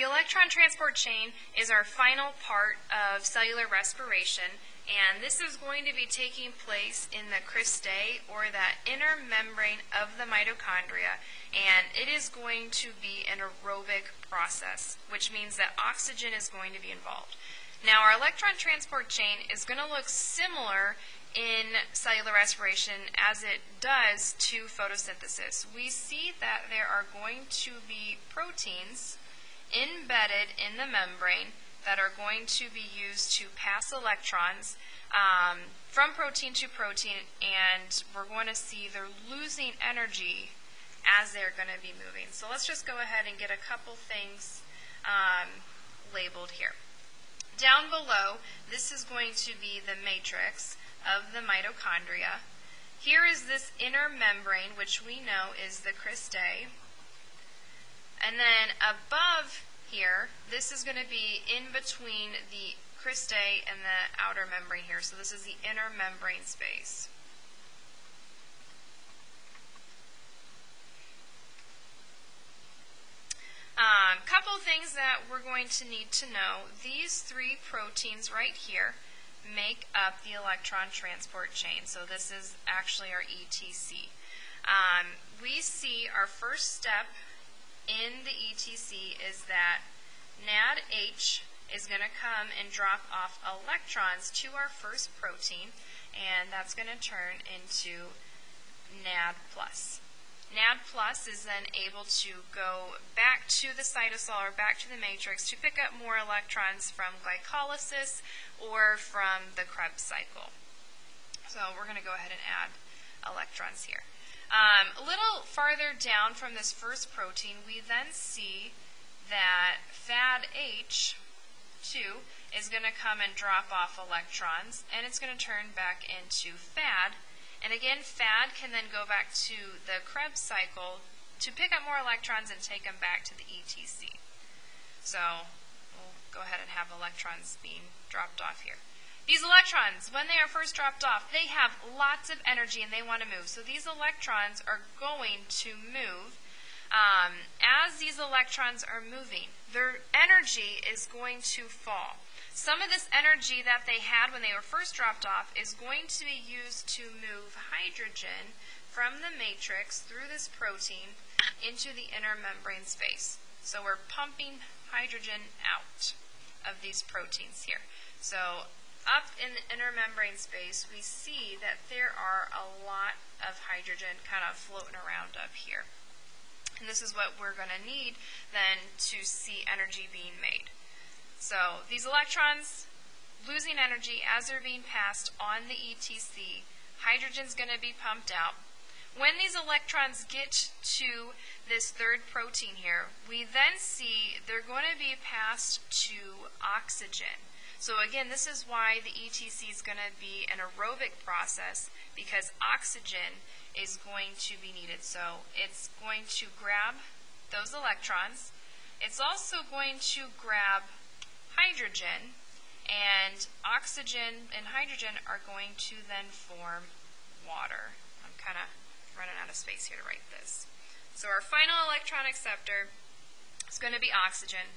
The electron transport chain is our final part of cellular respiration, and this is going to be taking place in the cristae, or that inner membrane of the mitochondria, and it is going to be an aerobic process, which means that oxygen is going to be involved. Now, our electron transport chain is going to look similar in cellular respiration as it does to photosynthesis. We see that there are going to be proteins embedded in the membrane that are going to be used to pass electrons from protein to protein, and we're going to see they're losing energy as they're going to be moving. So let's just go ahead and get a couple things labeled here. Down below, this is going to be the matrix of the mitochondria. Here is this inner membrane, which we know is the cristae. And then above here, this is going to be in between the cristae and the outer membrane here. So this is the inner membrane space. Couple things that we're going to need to know. These three proteins right here make up the electron transport chain. So this is actually our ETC. We see our first step in the ETC is that NADH is going to come and drop off electrons to our first protein, and that's going to turn into NAD+. NAD+ is then able to go back to the cytosol or back to the matrix to pick up more electrons from glycolysis or from the Krebs cycle. So we're going to go ahead and add electrons here. A little farther down from this first protein, we then see that FADH2 is going to come and drop off electrons, and it's going to turn back into FAD. And again, FAD can then go back to the Krebs cycle to pick up more electrons and take them back to the ETC. So we'll go ahead and have electrons being dropped off here. These electrons, when they are first dropped off, they have lots of energy and they want to move. So these electrons are going to move. As these electrons are moving, their energy is going to fall. Some of this energy that they had when they were first dropped off is going to be used to move hydrogen from the matrix through this protein into the inner membrane space. So we're pumping hydrogen out of these proteins here. So up in the inner membrane space, we see that there are a lot of hydrogen kind of floating around up here. And this is what we're going to need then to see energy being made. So these electrons losing energy as they're being passed on the ETC, hydrogen's going to be pumped out. When these electrons get to this third protein here, we then see they're going to be passed to oxygen. So again, this is why the ETC is going to be an aerobic process, because oxygen is going to be needed. So it's going to grab those electrons. It's also going to grab hydrogen, and oxygen and hydrogen are going to then form water. I'm kind of running out of space here to write this. So our final electron acceptor is going to be oxygen,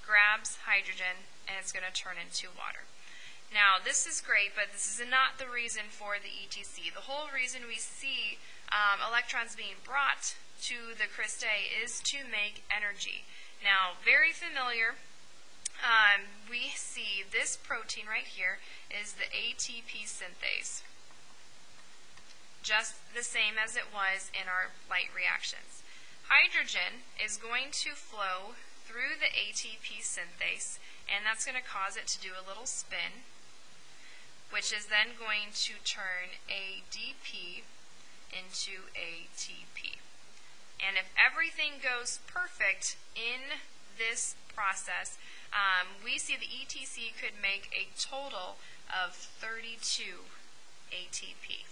grabs hydrogen, and it's going to turn into water. Now, this is great, but this is not the reason for the ETC. The whole reason we see electrons being brought to the cristae is to make energy. Now, very familiar. We see this protein right here is the ATP synthase, just the same as it was in our light reactions. Hydrogen is going to flow through the ATP synthase, and that's going to cause it to do a little spin, which is then going to turn ADP into ATP. And if everything goes perfect in this process, we see the ETC could make a total of 32 ATP.